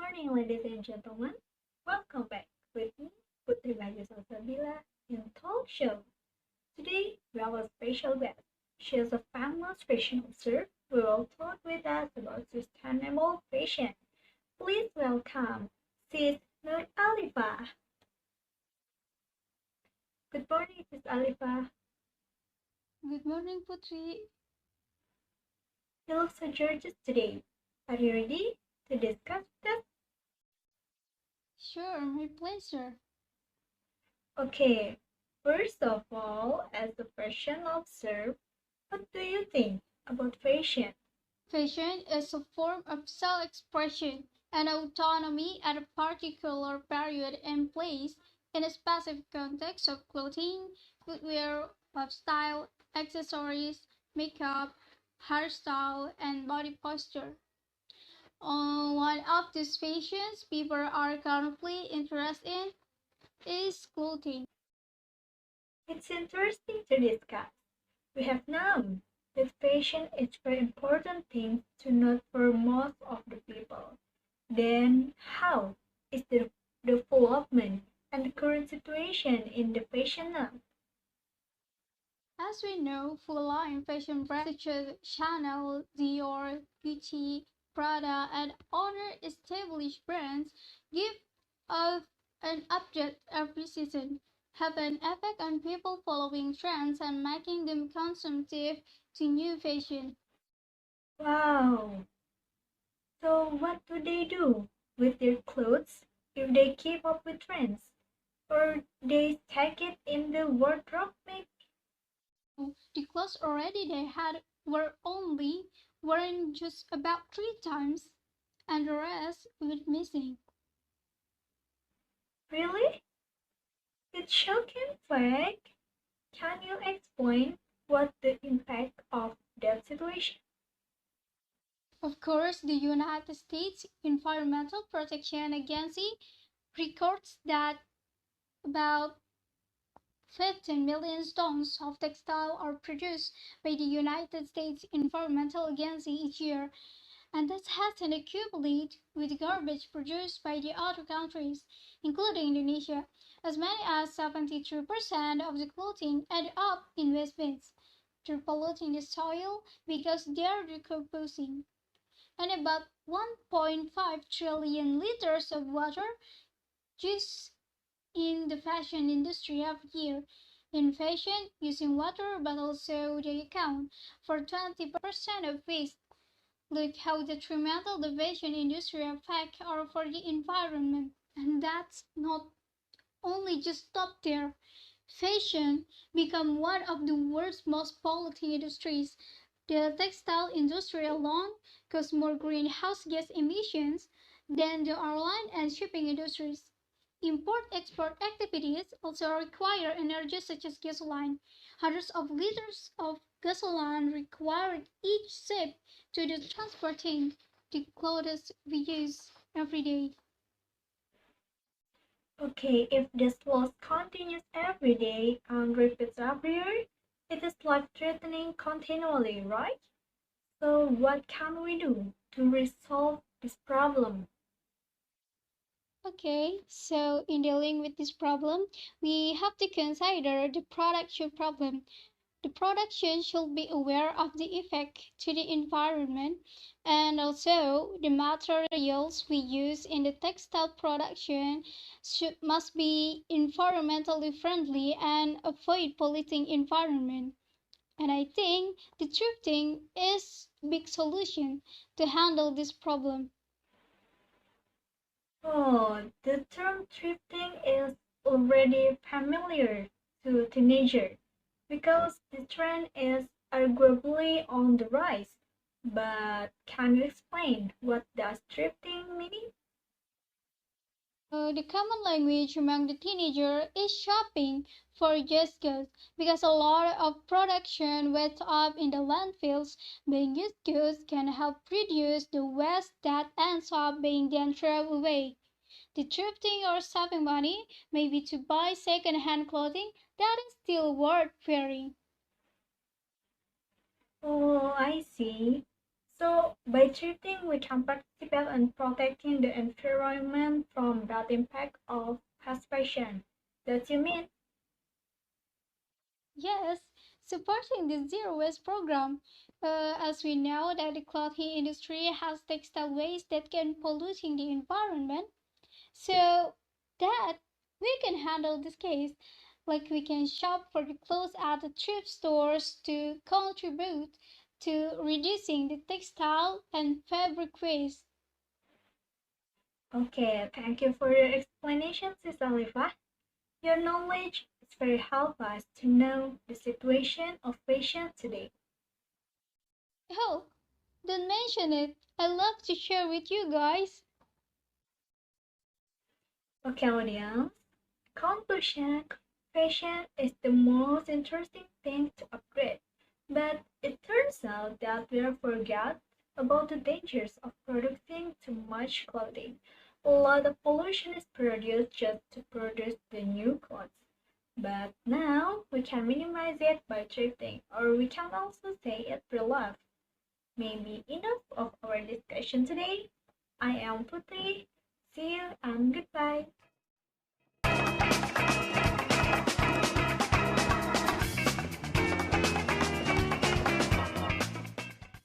Morning, ladies and gentlemen. Welcome back with me, Putri Salsabila, in Talkshow. Today, we have a special guest. She is a famous fashion observer who will talk with us about sustainable fashion. Please welcome Sis Nur Alifah. Good morning, Sis Alifah. Good morning, Putri. You look so gorgeous today. Are you ready to discuss that? Sure, my pleasure. Okay, first of all, as a fashion observer, what do you think about fashion? Fashion is a form of self-expression and autonomy at a particular period and place in a specific context of clothing, footwear, lifestyle, accessories, makeup, hairstyle, and body posture. One of these fashions people are currently interested in is clothing. It's interesting to discuss. We have known that fashion is very important thing to note for most of the people. Then how is the development and the current situation in the fashion now? As we know, full-line fashion brands such as Chanel, Dior, Gucci, Prada, and other established brands give off an update every season, have an effect on people following trends and making them consumptive to new fashion. Wow. So what do they do with their clothes if they keep up with trends? Or they stack it in the wardrobe maybe? The clothes already they had were only worn just about 3 times, and the rest went missing. Really? It's shocking fact. Can you explain what the impact of that situation? Of course, the United States Environmental Protection Agency records that about 15 million tons of textile are produced by the United States Environmental Agency each year, and that has an accumulate with garbage produced by the other countries, including Indonesia. As many as 73% of the clothing end up in waste bins. They're polluting the soil because they are decomposing, and about 1.5 trillion liters of water used in the fashion industry every year. In fashion, using water, but also they account for 20% of waste. Look how detrimental the fashion industry affects are for the environment. And that's not only just stop there. Fashion become one of the world's most polluting industries. The textile industry alone causes more greenhouse gas emissions than the airline and shipping industries. Import-export activities also require energy such as gasoline. Hundreds of liters of gasoline required each ship to do transporting the clothes we use every day. Okay, if this loss continues every day and repeats every year, it is life threatening continually, right? So, what can we do to resolve this problem? Okay, so in dealing with this problem, we have to consider the production problem. The production should be aware of the effect to the environment, and also the materials we use in the textile production must be environmentally friendly and avoid polluting environment. And I think the thrifting is a big solution to handle this problem. Oh, the term thrifting is already familiar to teenagers because the trend is arguably on the rise. But can you explain what does thrifting mean? The common language among the teenager is shopping for used goods because a lot of production went up in the landfills. Being used goods can help reduce the waste that ends up being then thrown away. The thrifting or saving money maybe to buy second-hand clothing that is still worth wearing. Oh, I see. So by thrifting, we can bet on protecting the environment from bad impact of fast fashion. That you mean? Yes, supporting the zero waste program. As we know that the clothing industry has textile waste that can polluting the environment, so that we can handle this case. Like we can shop for the clothes at the thrift stores to contribute to reducing the textile and fabric waste. Okay, thank you for your explanation, Sis Alifah. Your knowledge is very helpful us to know the situation of fashion today. Oh, don't mention it. I love to share with you guys. Okay, audience. Conclusion: fashion is the most interesting thing to upgrade, but it turns out that we forgot about the dangers of producing too much clothing. A lot of pollution is produced just to produce the new clothes. But now we can minimize it by thrifting, or we can also say it real life. Maybe enough of our discussion today. I am Putri. See you and goodbye.